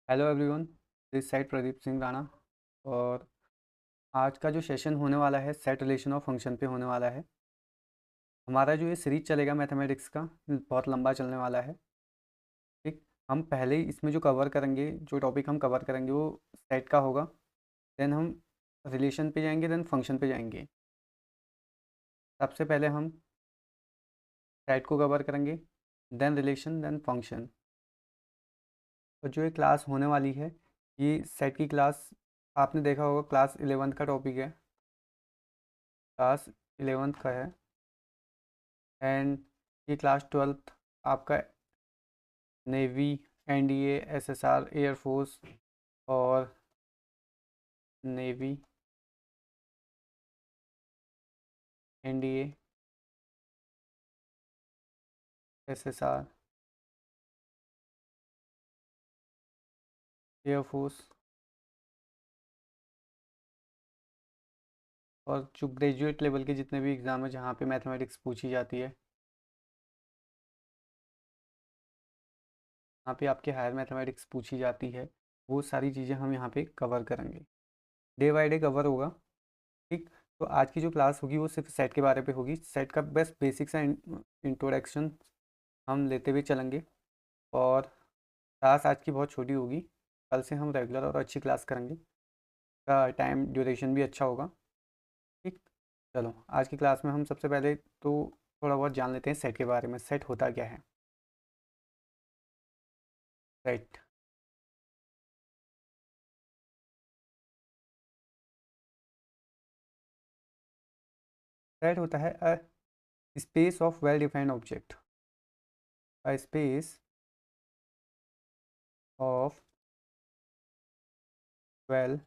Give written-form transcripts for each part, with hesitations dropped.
Hello everyone, this side Pradeep Singh Rana. और आज का जो सेशन होने वाला है सेट रिलेशन ऑफ फंक्शन पे होने वाला है। हमारा जो ये सीरीज चलेगा मैथमेटिक्स का बहुत लंबा चलने वाला है। ठीक, हम पहले ही इसमें जो कवर करेंगे, जो टॉपिक हम कवर करेंगे वो सेट का होगा। देन हम रिलेशन पे जाएंगे, देन फंक्शन पे जाएंगे। सबसे पहले हम सेट को कवर करेंगे, देन रिलेशन, देन फंक्शन। और जो ये क्लास होने वाली है, ये सेट की क्लास आपने देखा होगा, क्लास 11th का टॉपिक है, क्लास 11th का है। एंड ये क्लास 12th आपका नेवी, एनडीए, एसएसआर, एयरफोर्स और नेवी, एनडीए, एसएसआर, एयरफोर्स और जो ग्रेजुएट लेवल के जितने भी एग्ज़ाम है जहाँ पे मैथमेटिक्स पूछी जाती है, यहाँ पे आपके हायर मैथमेटिक्स पूछी जाती है, वो सारी चीज़ें हम यहाँ पे कवर करेंगे। डे बाय डे कवर होगा। ठीक, तो आज की जो क्लास होगी वो सिर्फ सेट के बारे पे होगी। सेट का बस बेसिक्स एंड इंट्रोडक्शन हम लेते हुए चलेंगे। और क्लास आज की बहुत छोटी होगी, कल से हम रेगुलर और अच्छी क्लास करेंगे। का टाइम ड्यूरेशन भी अच्छा होगा। ठीक, चलो आज की क्लास में हम सबसे पहले तो थोड़ा बहुत जान लेते हैं सेट के बारे में। सेट होता क्या है? सेट सेट होता है a space of well defined object, a space of well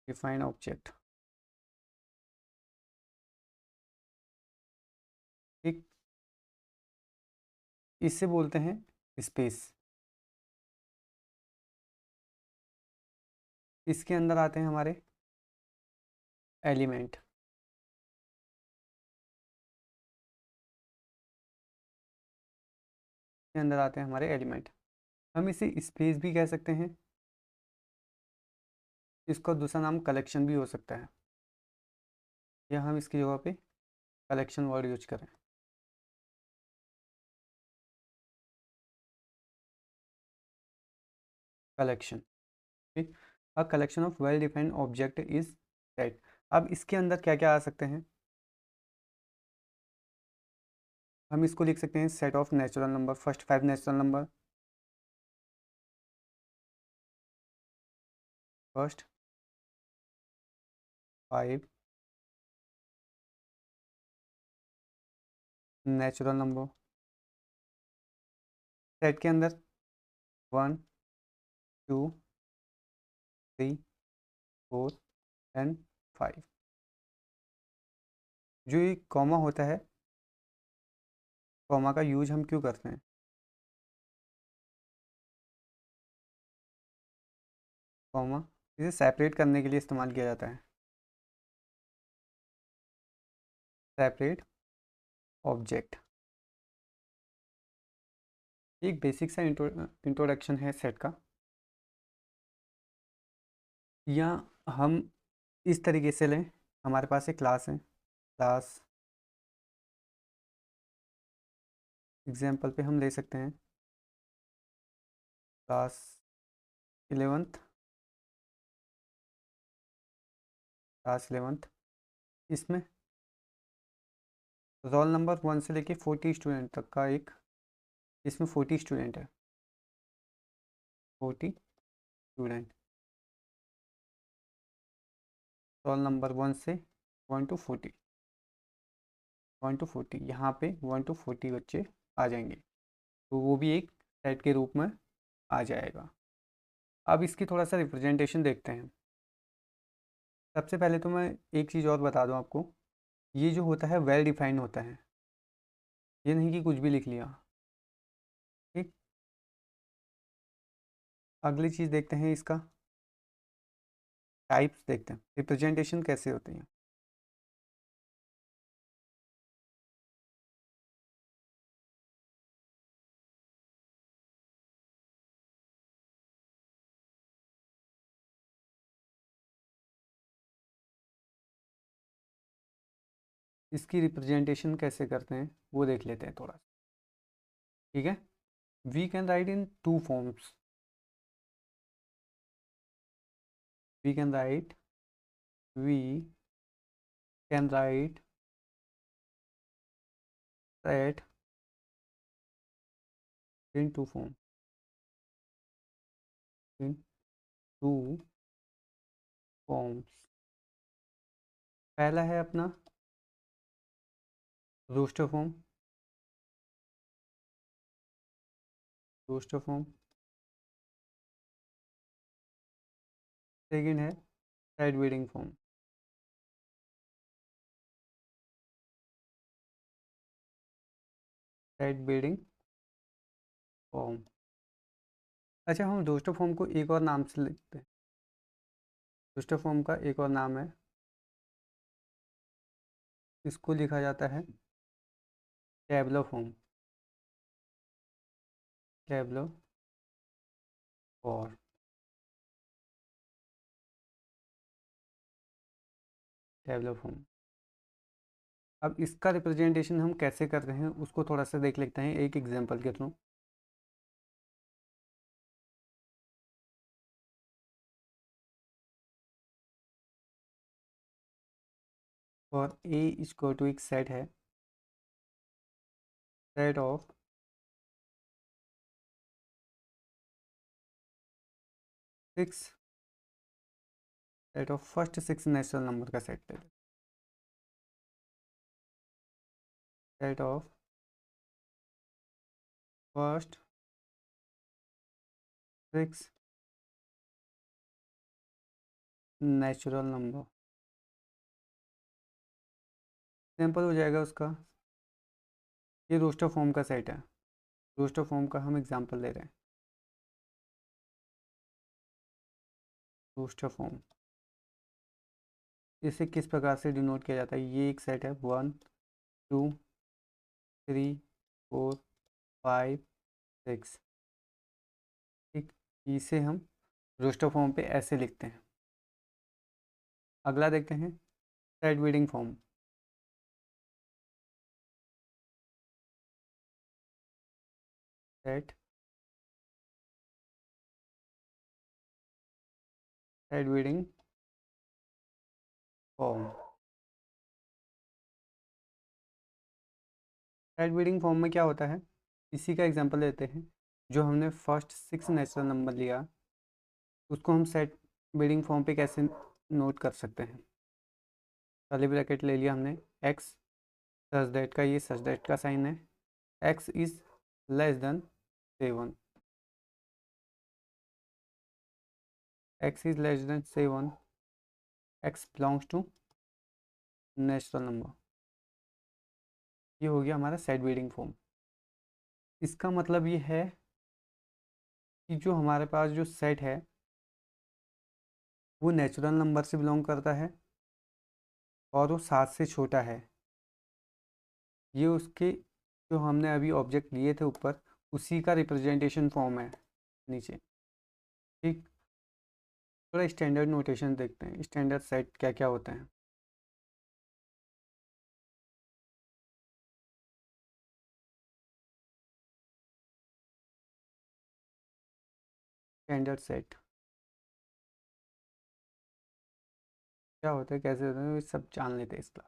defined object. ठीक, इससे बोलते हैं स्पेस। इसके अंदर आते हैं हमारे एलिमेंट। के अंदर आते हैं हमारे एलिमेंट। हम इसे स्पेस भी कह सकते हैं, इसका दूसरा नाम कलेक्शन भी हो सकता है, या हम इसकी जगह पे कलेक्शन वर्ड यूज करें। कलेक्शन। ठीक, अ collection of well defined object is set. अब इसके अंदर क्या क्या आ सकते हैं? हम इसको लिख सकते हैं set of natural number, first 5 natural number, first 5 natural number. Set के अंदर 1, 2, 3, 4 एंड 5। जो ये कॉमा होता है, कॉमा का यूज हम क्यों करते हैं? कॉमा इसे सेपरेट करने के लिए इस्तेमाल किया जाता है। Separate object. एक बेसिक सा इंट्रोडक्शन है सेट का। या हम इस तरीके से लें, हमारे पास एक क्लास है, क्लास एग्जाम्पल पे हम ले सकते हैं क्लास 11th, क्लास 11th। इसमें रोल नंबर 1 से लेके 40 स्टूडेंट तक का एक, इसमें 40 स्टूडेंट है, 40 स्टूडेंट। रोल नंबर 1 से 1 टू 40, 1 टू 40, यहाँ पे 1 टू 40 बच्चे आ जाएंगे, तो वो भी एक सेट के रूप में आ जाएगा। अब इसकी थोड़ा सा रिप्रेजेंटेशन देखते हैं। सबसे पहले तो मैं एक चीज़ और बता दूं आपको, ये जो होता है वेल डिफाइंड होता है, ये नहीं कि कुछ भी लिख लिया। ठीक, अगली चीज़ देखते हैं, इसका टाइप्स देखते हैं, रिप्रेजेंटेशन कैसे होती है। इसकी रिप्रेजेंटेशन कैसे करते हैं वो देख लेते हैं थोड़ा। ठीक है, we can write in two forms. We can write we can write set in two form, in two forms. पहला है अपना roster form, roster form. Second है side wedding form, side wedding form. अच्छा, हम रोस्टर फॉर्म को एक और नाम से लिखते हैं। रोस्टर फॉर्म का एक और नाम है, इसको लिखा जाता है टैबलो फॉर्म, टैबलो और टैबलो फॉर्म। अब इसका रिप्रेजेंटेशन हम कैसे कर रहे हैं उसको थोड़ा सा देख लेते हैं एक एग्जांपल के थ्रू। और ए इसको टू एक सेट है, set of six, set of first six natural number का सेट ले लेते हैं। Set of first six natural number. Simple हो जाएगा उसका। ये रोस्टर फॉर्म का सेट है, रोस्टर फॉर्म का हम एग्जांपल ले रहे हैं। रोस्टर फॉर्म इसे किस प्रकार से डिनोट किया जाता है? ये एक सेट है, 1 2 3 4 5 6। ठीक, इसे हम रोस्टर फॉर्म पे ऐसे लिखते हैं। अगला देखते हैं side wedding form. Set side wedding form. Side wedding form में क्या होता है, इसी का एग्जांपल लेते हैं। जो हमने फर्स्ट सिक्स नेचुरल नंबर लिया उसको हम साइड वेडिंग फॉर्म पे कैसे नोट कर सकते हैं? कर्ली ब्रैकेट ले लिया हमने, एक्स सच दैट का, ये सच दैट का साइन है, x is less than 7, x is less than 7, x belongs to natural number. ये हो गया हमारा साइड वेडिंग फॉर्म। इसका मतलब ये है कि जो हमारे पास जो सेट है वो नेचुरल नंबर से बिलोंग करता है और वो 7 से छोटा है। ये उसके जो हमने अभी ऑब्जेक्ट लिए थे ऊपर उसी का रिप्रेजेंटेशन फॉर्म है नीचे। ठीक, थोड़ा स्टैंडर्ड नोटेशन देखते हैं, स्टैंडर्ड सेट क्या क्या होते हैं। स्टैंडर्ड सेट क्या होता है, कैसे होता है, ये सब जान लेते हैं इसका।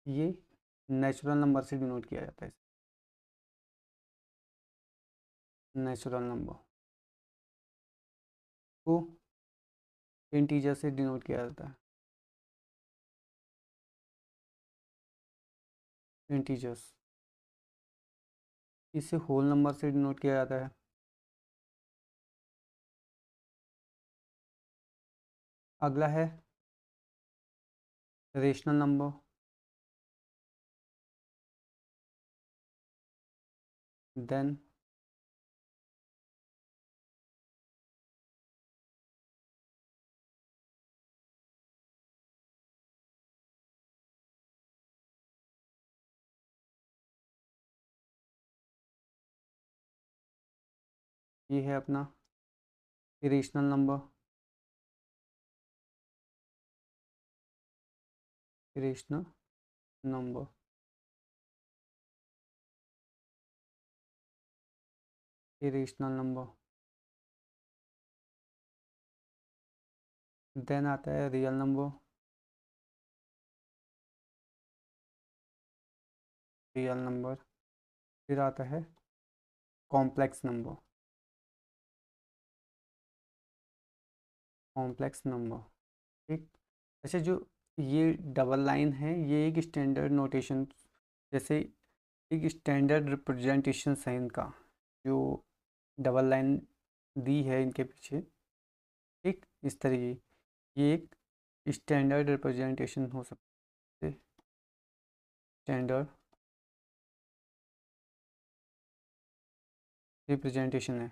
ये नेचुरल नंबर से डिनोट किया जाता है, नेचुरल नंबर को इंटीजर से डिनोट किया जाता है, इंटीजर्स। इसे होल नंबर से डिनोट किया जाता है। अगला है रेशनल नंबर। देन ये है अपना irrational number. Irrational number. Irrational number. Then आता है रियल नंबर। Real number. फिर आता है कॉम्प्लेक्स नंबर। Complex number. ठीक। अच्छा, जो ये डबल लाइन है ये एक स्टैंडर्ड नोटेशन, जैसे एक स्टैंडर्ड रिप्रेजेंटेशन है इनका, जो डबल लाइन दी है इनके पीछे। ठीक, इस तरीके ये एक स्टैंडर्ड रिप्रेजेंटेशन हो सकती है। स्टैंडर्ड रिप्रेजेंटेशन है,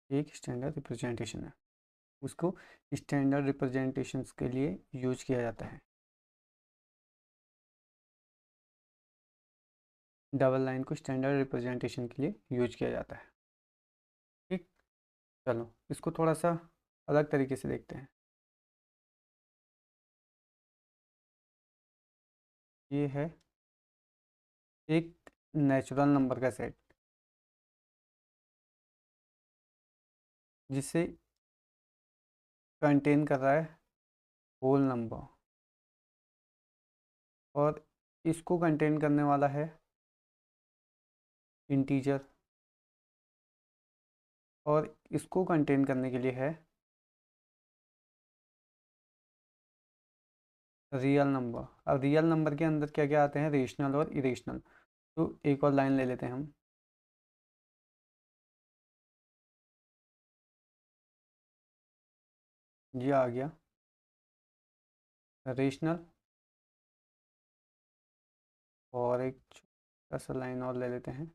एक स्टैंडर्ड रिप्रेजेंटेशन है, उसको स्टैंडर्ड रिप्रेजेंटेशंस के लिए यूज किया जाता है। डबल लाइन को स्टैंडर्ड रिप्रेजेंटेशन के लिए यूज किया जाता है। ठीक। चलो इसको थोड़ा सा अलग तरीके से देखते हैं। ये है एक नेचुरल नंबर का सेट, जिसे कंटेन कर रहा है होल नंबर, और इसको कंटेन करने वाला है इंटीजर, और इसको कंटेन करने के लिए है रियल नंबर। अब रियल नंबर के अंदर क्या क्या आते हैं, रेशनल और इरेशनल। तो एक और लाइन ले लेते हैं हम। ये आ गया रेशनल, और एक छोटा सा लाइन और ले लेते हैं,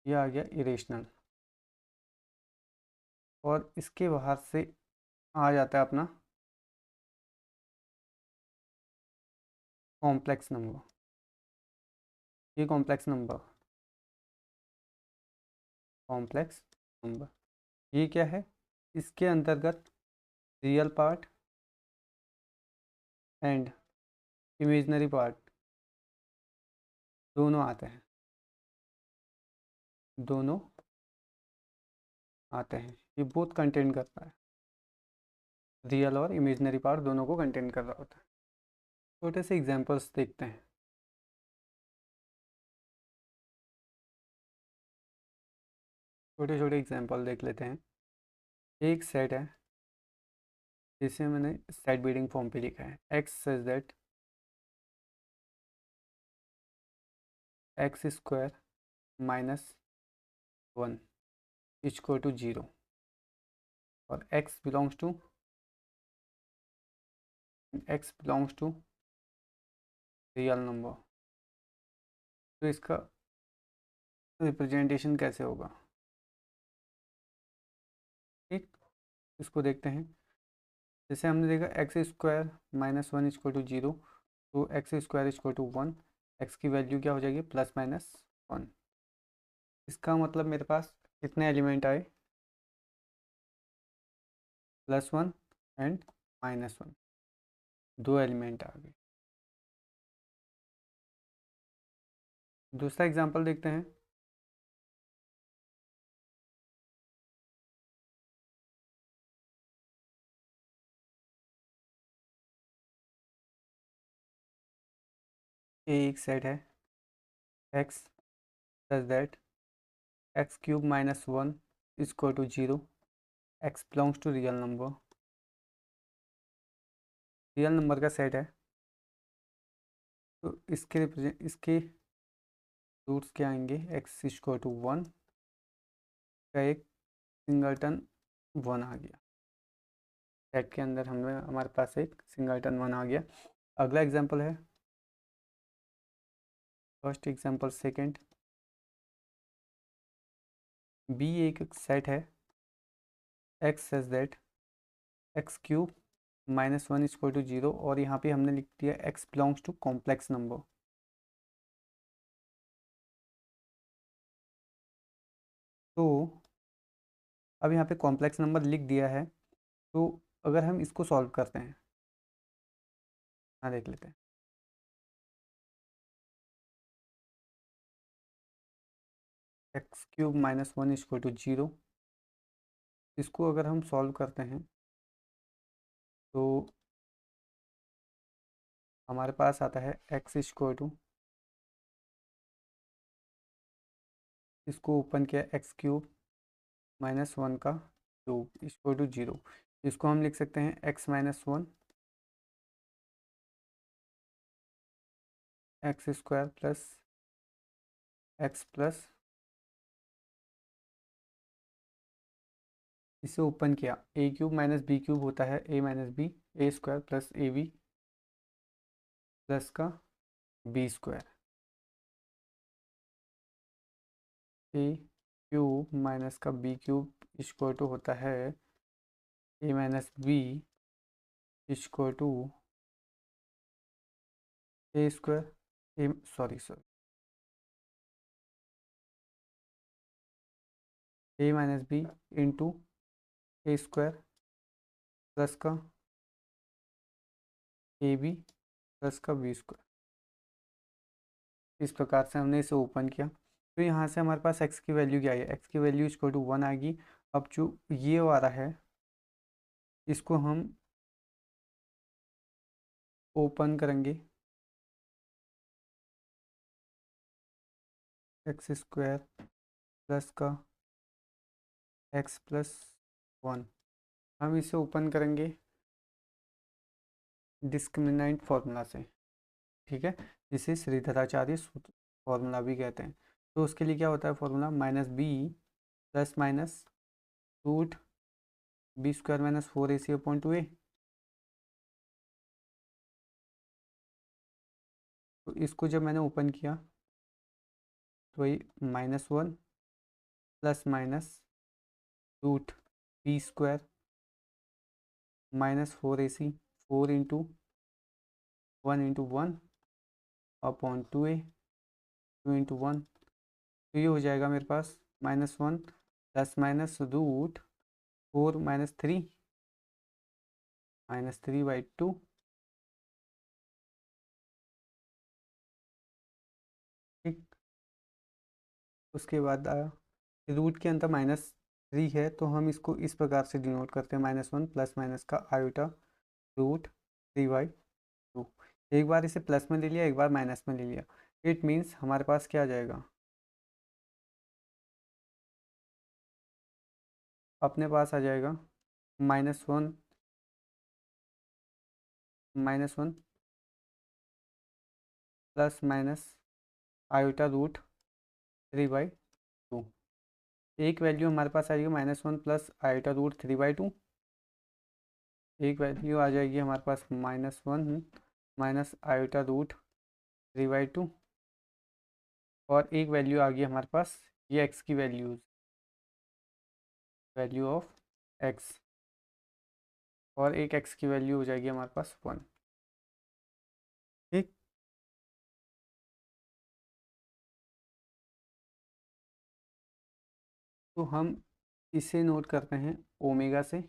ये आ गया इरेशनल। और इसके बाहर से आ जाता है अपना कॉम्प्लेक्स नंबर। ये कॉम्प्लेक्स नंबर, कॉम्प्लेक्स नंबर ये क्या है, इसके अंतर्गत real part and imaginary part दोनों आते हैं, दोनों आते हैं। ये बोथ कंटेन करता है, रियल और इमेजिनरी पार्ट दोनों को कंटेन कर रहा होता है। छोटे से एग्जांपल्स देखते हैं। छोटे छोटे एग्जांपल देख लेते हैं। एक सेट है जिसे मैंने सेट बिल्डिंग फॉर्म पे लिखा है, x such that x square minus one equal to zero, और x belongs to real number. तो इसका रिप्रेजेंटेशन कैसे होगा, ठीक, इसको देखते हैं। जैसे हमने देखा x square minus one equal to zero, तो x square equal to one, x की वैल्यू क्या हो जाएगी, प्लस माइनस वन। इसका मतलब मेरे पास कितने एलिमेंट आए, plus one and minus one, दो एलिमेंट आ गए। दूसरा एग्जांपल देखते हैं। एक सेट है x such that x cube minus one equal to zero, x belongs to real number का सेट है। तो इसके रूट्स क्या आएंगे, एक्स इक्वल टू वन का एक सिंगलटन वन आ गया, सेट के अंदर हमारे पास एक सिंगलटन वन आ गया। अगला एग्जांपल है, फर्स्ट एग्जांपल सेकंड। बी एक सेट है x such that x cube minus one equal to zero, और यहाँ पे हमने लिख दिया x belongs to complex number. तो अब यहाँ पे कॉम्प्लेक्स नंबर लिख दिया है, तो अगर हम इसको सॉल्व करते हैं, हाँ देख लेते हैं। X cube minus one is equal to zero. इसको अगर हम सॉल्व करते हैं तो हमारे पास आता है एक्स इज इक्वल टू, इसको ओपन किया एक्स क्यूब माइनस वन का cube is equal to zero. इसको हम लिख सकते हैं x minus one x square plus x plus, इसे ओपन किया A cube minus B cube होता है A minus B, A square plus A B plus का B square, A cube minus का बी क्यूब इक्वल टू होता है A minus B equal to a square, a sorry sorry a minus b into a square plus का a B plus का B square. इस प्रकार से हमने इसे ओपन किया, तो यहाँ से हमारे पास एक्स की वैल्यू क्या आई है, एक्स की वैल्यू इक्वल टू वन आ गई। अब जो ये वाला है इसको हम ओपन करेंगे, एक्स स्क्वायर प्लस का एक्स प्लस वन, हम इसे ओपन करेंगे डिस्क्रिमिनेंट फार्मूला से, ठीक है, जिसे श्रीधराचार्य सूत्र फार्मूला भी कहते हैं। तो उसके लिए क्या होता है formula, minus B plus minus root B square minus four A C upon two A. तो इसको जब मैंने ओपन किया तो वही minus one plus minus root B square minus four A C, four into one upon two A, two into one, तो ये हो जाएगा मेरे पास minus one plus minus root four minus three by two, ठीक। उसके बाद रूट के अंदर माइनस थ्री है, तो हम इसको इस प्रकार से डिनोट करते हैं, माइनस वन प्लस माइनस का iota root three by two. एक बार इसे प्लस में ले लिया, एक बार माइनस में ले लिया, इट मीन्स हमारे पास क्या आ जाएगा, अपने पास आ जाएगा minus one plus minus iota root three by two. एक वैल्यू हमारे पास आएगी minus one plus iota root three by two, एक वैल्यू आ जाएगी हमारे पास minus one minus iota root three by two, और एक वैल्यू आ गई हमारे पास ये एक्स की वैल्यू ऑफ एक्स, और एक एक्स की वैल्यू हो जाएगी हमारे पास वन, ठीक। तो हम इसे नोट करते हैं ओमेगा से,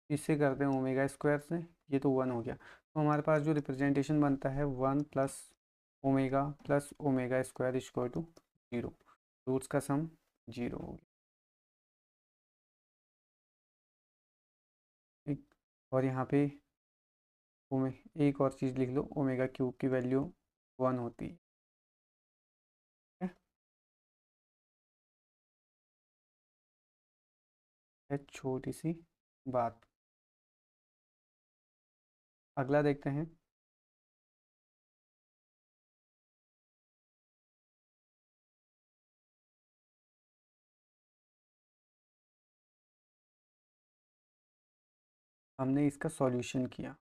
इसे करते हैं ओमेगा स्क्वायर से, ये तो वन हो गया। तो हमारे पास जो रिप्रेजेंटेशन बनता है one plus omega square equal to zero, roots का सम जीरो हो गया, ठीक। और यहाँ पे ओमे एक और चीज़ लिख लो, ओमेगा क्यूब की वैल्यू वन होती है छोटी सी बात। अगला देखते हैं, हमने इसका सॉल्यूशन किया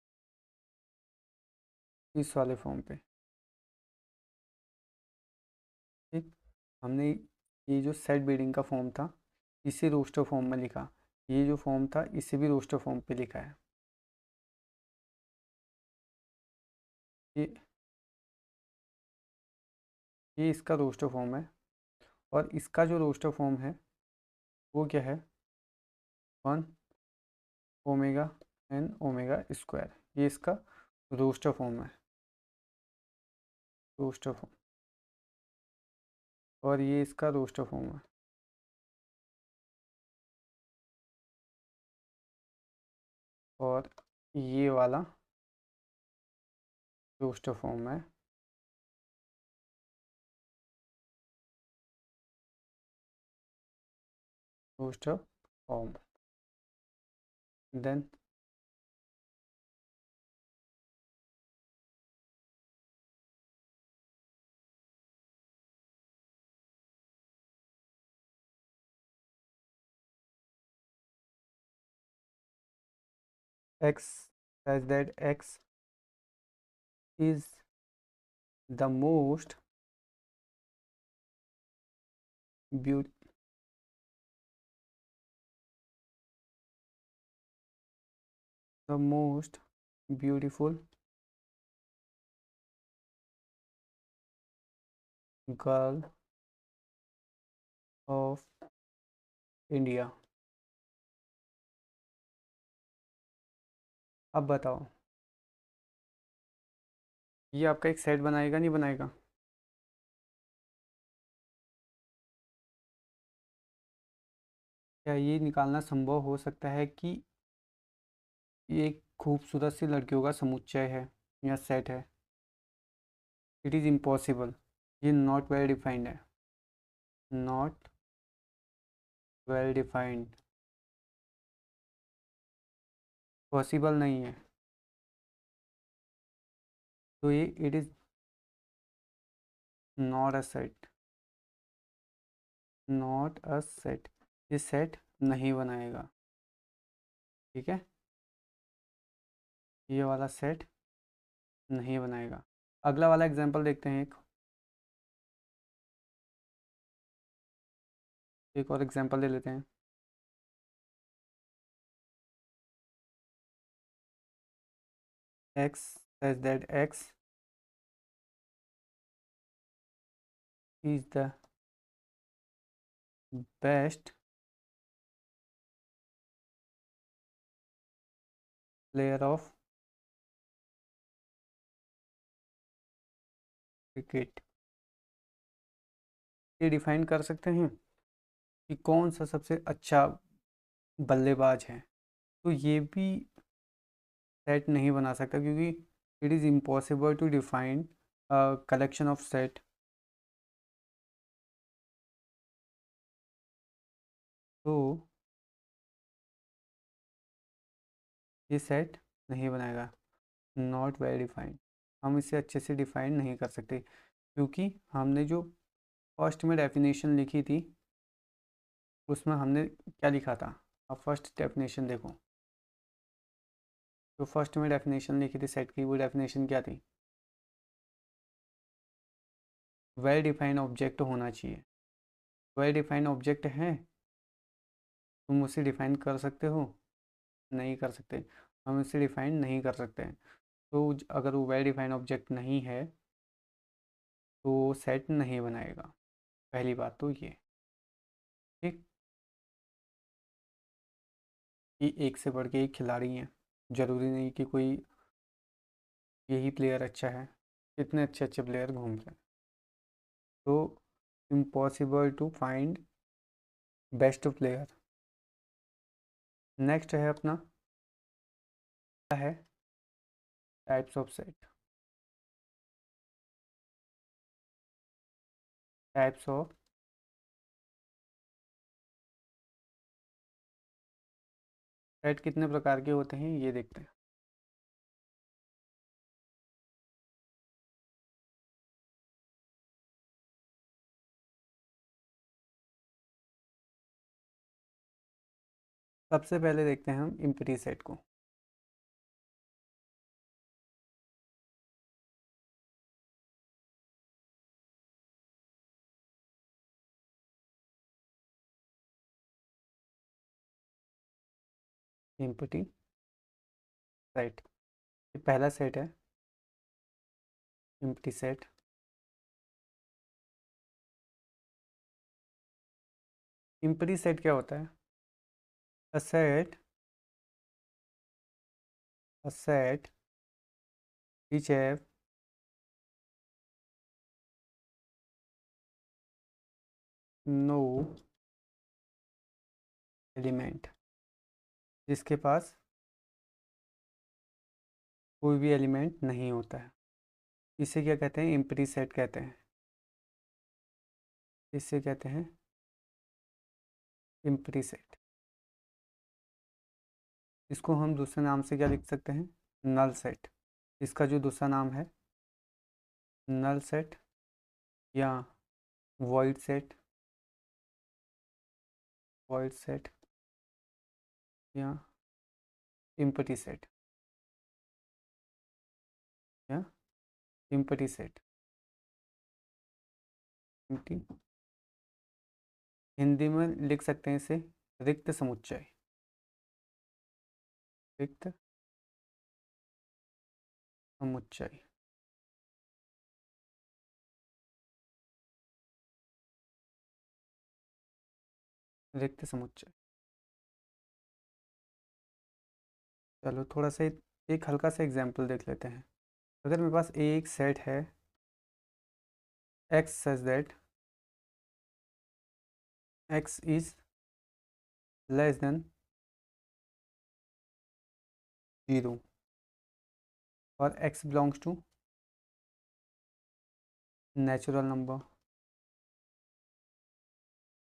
इस वाले फॉर्म पे, ठीक। हमने ये जो सेट बिल्डिंग का फॉर्म था इसे रोस्टर फॉर्म में लिखा, ये जो फॉर्म था इसे भी रोस्टर फॉर्म पे लिखा है, ये ये इसका रोस्टर फॉर्म है। और इसका जो रोस्टर फॉर्म है वो क्या है, 1 ओमेगा एन ओमेगा स्क्वायर, ये इसका रोस्टर फॉर्म है, रोस्टर फॉर्म, और ये इसका रोस्टर फॉर्म है। और ये वाला रोस्टर फॉर्म है, roster form. Then x such that x is the most beautiful the most beautiful girl of India। अब बताओ, ये आपका एक सेट बनाएगा नहीं बनाएगा? क्या ये निकालना संभव हो सकता है कि ये एक खूबसूरत सी लड़कियों का समुच्चय है या सेट है? इट इज़ इम्पॉसिबल, ये नॉट वेल डिफाइंड है, नॉट वेल डिफाइंड, पॉसिबल नहीं है। तो ये it is not a set, not a set, ये सेट नहीं बनाएगा, ठीक है, ये वाला सेट नहीं बनाएगा। अगला वाला एग्जांपल देखते हैं, एक और एग्जांपल ले लेते हैं। x says that x is the best player of cricket। ये डिफाइन कर सकते हैं कि कौन सा सबसे अच्छा बल्लेबाज है, तो ये भी सेट नहीं बना सकता, क्योंकि it is impossible to define collection of set. तो ये सेट नहीं बनाएगा, नॉट वेल डिफाइंड, हम इसे अच्छे से डिफाइन नहीं कर सकते, क्योंकि हमने जो फर्स्ट में डेफिनेशन लिखी थी उसमें हमने क्या लिखा था। अब फर्स्ट डेफिनेशन देखो, जो फर्स्ट में डेफिनेशन लिखी थी सेट की, वो डेफिनेशन क्या थी? वेल डिफाइंड ऑब्जेक्ट होना चाहिए। वेल डिफाइंड ऑब्जेक्ट है, तुम उसे डिफाइन कर सकते हो? नहीं कर सकते, हम इसे डिफाइन नहीं कर सकते। तो अगर वो वेल डिफाइंड ऑब्जेक्ट नहीं है तो सेट नहीं बनाएगा, पहली बात तो ये, ठीक। कि एक से बढ़ के एक खिलाड़ी हैं, ज़रूरी नहीं कि कोई यही प्लेयर अच्छा है, इतने अच्छे अच्छे प्लेयर घूम रहे हैं। तो impossible to find best player. Next है अपना, क्या है? Types of set, types of set कितने प्रकार के होते हैं ये देखते हैं। सबसे पहले देखते हैं हम एम्प्टी सेट को। एम्प्टी सेट, ये पहला सेट है, एम्प्टी सेट। एम्प्टी सेट क्या होता है? a set which have no element, जिसके पास कोई भी एलिमेंट नहीं होता है, इसे क्या कहते हैं? एम्प्टी सेट कहते हैं। इसे कहते हैं एम्प्टी सेट। इसको हम दूसरे नाम से क्या लिख सकते हैं? Null set. इसका जो दूसरा नाम है नल सेट या वॉइड सेट, या एम्प्टी सेट, या एम्प्टी सेट। एम्प्टी, हिंदी में लिख सकते हैं इसे रिक्त समुच्चय। रिक्त समुच्चय। रिक्त समुच्चय। चलो थोड़ा सा एक हल्का सा एग्जाम्पल देख लेते हैं। अगर मेरे पास एक सेट है x such that x is less than 0 और x belongs to natural number,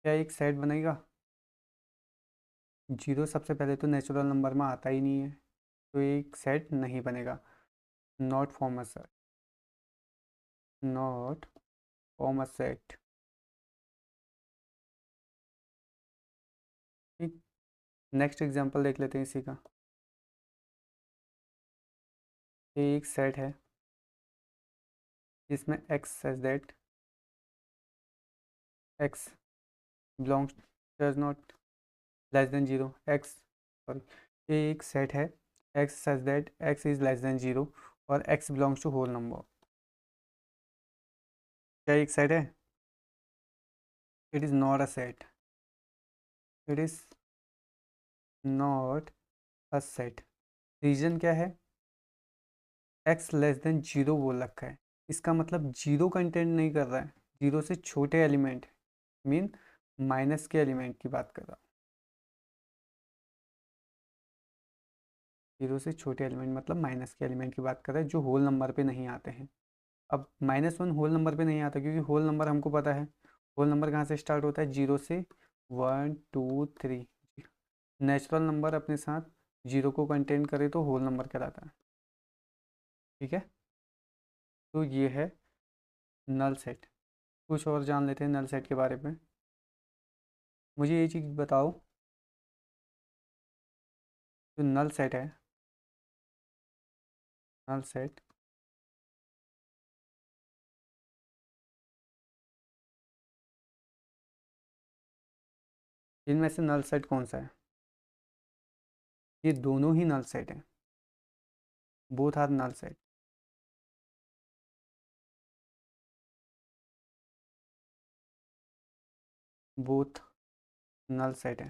क्या एक सेट बनेगा? 0 सबसे पहले तो नेचुरल नंबर में आता ही नहीं है, तो एक सेट नहीं बनेगा। Not form a set, not form a set. ठीक, नेक्स्ट एग्जांपल देख लेते हैं इसी का। ये एक सेट है जिसमें x such that x belongs does not less than 0 x, sorry, ये एक सेट है x such that x is less than 0 और x belongs to whole number. क्या एक सेट है? It is not a set, it is not a set. Reason क्या है? x less than 0 बोल रखा है, इसका मतलब 0 कंटेंट नहीं कर रहा है, 0 से छोटे एलिमेंट, मीन माइनस के एलिमेंट की बात कर रहा हूँ। 0 से छोटे एलिमेंट मतलब माइनस के एलिमेंट की बात कर रहा है, जो होल नंबर पे नहीं आते हैं। अब -1 होल नंबर पे नहीं आता, क्योंकि होल नंबर हमको पता है होल नंबर कहाँ से स्टार्ट होता है? 0 से 1 2 3। नेचुरल नंबर अपने साथ 0 को कंटेन करे तो होल नंबर कहलाता है। ठीक है, तो ये है नल सेट। कुछ और जान लेते हैं नल सेट के बारे में। मुझे ये चीज़ बताओ, जो नल सेट है, नल सेट इनमें से नल सेट कौन सा है? ये दोनों ही नल सेट हैं, both are null set. Both null set है।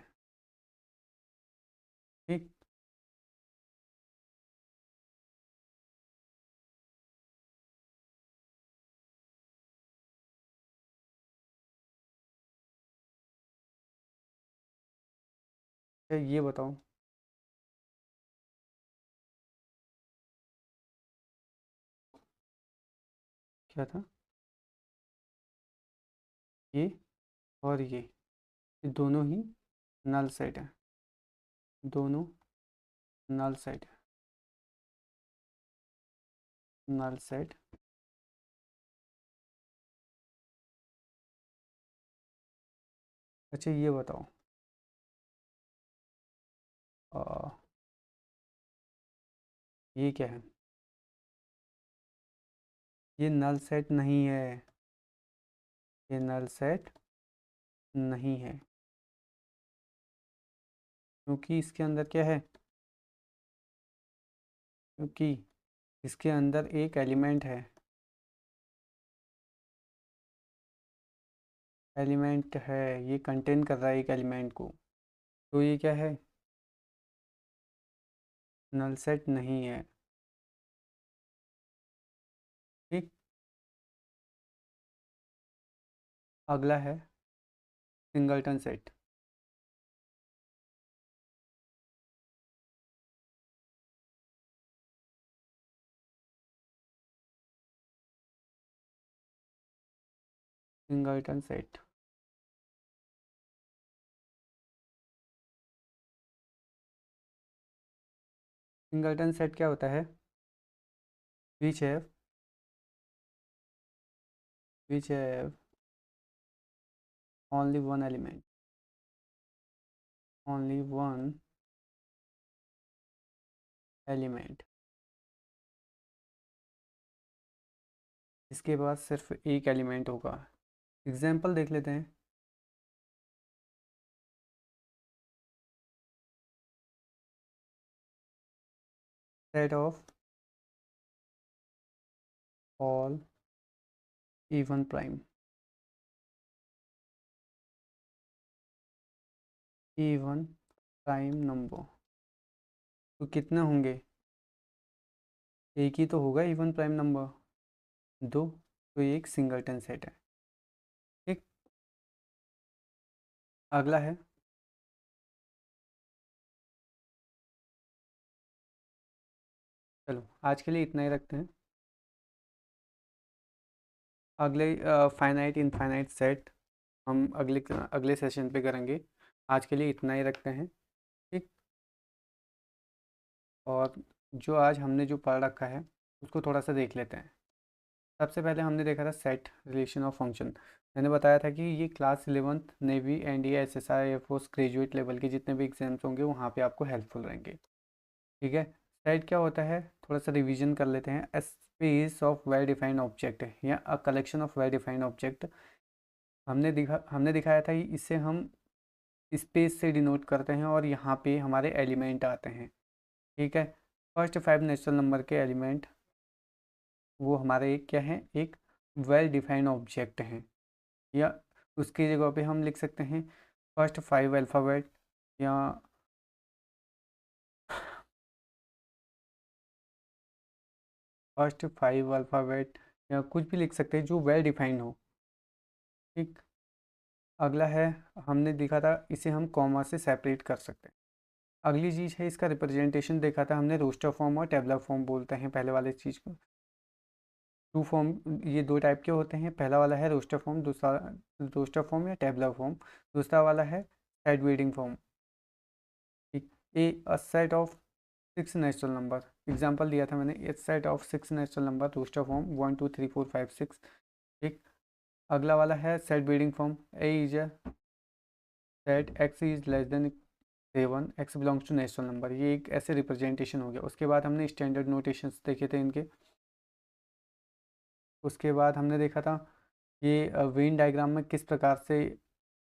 ठीक, तो ये बताओ, क्या था? ये और ये दोनों ही नल सेट है, दोनों नल सेट है, नल सेट। अच्छा ये बताओ, आ, ये क्या है? ये नल सेट नहीं है, ये नल सेट नहीं है, क्योंकि इसके अंदर क्या है? क्योंकि इसके अंदर एक एलिमेंट है, एलिमेंट है, ये कंटेन कर रहा है एक एलिमेंट को, तो ये क्या है? नल सेट नहीं है। ठीक, अगला है singleton set. Singleton set, singleton set क्या होता है? Which have which have only one element, only one element, इसके बाद सिर्फ एक एलिमेंट होगा। एग्जाम्पल देख लेते हैं। Set of all even prime, even prime number, तो कितने होंगे? एक ही तो होगा इवन प्राइम नंबर, दो, तो ये एक सिंगलटन सेट है। ठीक, अगला है चलो आज के लिए इतना ही रखते हैं। अगले फाइनाइट इनफाइनाइट सेट हम अगले अगले सेशन पे करेंगे। आज के लिए इतना ही रखते हैं। ठीक, और जो आज हमने जो पढ़ रखा है उसको थोड़ा सा देख लेते हैं। सबसे पहले हमने देखा था सेट रिलेशन ऑफ फंक्शन। मैंने बताया था कि ये class 11th navy NDA SSI air force graduate level के जितने भी एग्जाम्स होंगे वहाँ पे आपको हेल्पफुल रहेंगे। ठीक है, सेट क्या होता है थोड़ा सा रिवीजन कर लेते हैं। A space of well defined object या a collection of well defined object. हमने दिखाया था कि इससे हम स्पेस से डिनोट करते हैं और यहाँ पे हमारे एलिमेंट आते हैं। ठीक है, फर्स्ट 5 नेचुरल नंबर के एलिमेंट वो हमारे एक क्या है, एक वेल डिफाइंड ऑब्जेक्ट हैं। या उसकी जगह पे हम लिख सकते हैं फर्स्ट 5 अल्फ़ाबेट, या फर्स्ट 5 अल्फ़ाबेट, या कुछ भी लिख सकते हैं जो वेल डिफाइंड हो। ठीक, अगला है हमने देखा था इसे हम कॉमा से सेपरेट कर सकते हैं। अगली चीज़ है इसका रिप्रेजेंटेशन देखा था हमने, रोस्टर फॉर्म और टेबलर फॉर्म बोलते हैं पहले वाले चीज़ को। टू फॉर्म, ये दो टाइप के होते हैं। पहला वाला है रोस्टर फॉर्म, दूसरा रोस्टर फॉर्म या टेबलर फॉर्म, दूसरा वाला है साइड वीडिंग फॉर्म। ठीक, a a set of 6 natural number, example दिया था मैंने, a set of 6 natural number roster form 1 2 3 4 5 6। ठीक, अगला वाला है side weeding form, A is a set x is less than 7 x belongs to natural number. ये एक ऐसे रिप्रेजेंटेशन हो गया। उसके बाद हमने स्टैंडर्ड नोटेशंस देखे थे इनके। उसके बाद हमने देखा था ये वेन डायग्राम में किस प्रकार से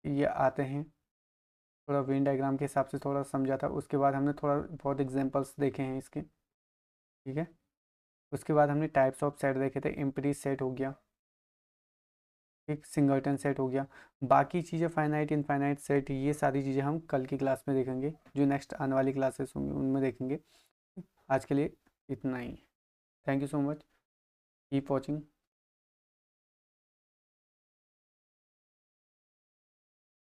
ये आते हैं, थोड़ा वेन डायग्राम के हिसाब से थोड़ा समझा था। उसके बाद हमने थोड़ा बहुत एग्जांपल्स देखे हैं इसके। ठीक है, उसके बाद हमने टाइप्स ऑफ सेट देखे थे, एम्प्टी सेट हो गया, एक सिंगलटन सेट हो गया। बाकी चीज़ें फाइनाइट इनफाइनाइट सेट ये सारी चीज़ें हम कल की क्लास में देखेंगे, जो नेक्स्ट आने वाली क्लासेस होंगी उनमें देखेंगे। आज के लिए इतना ही। Thank you so much, keep watching.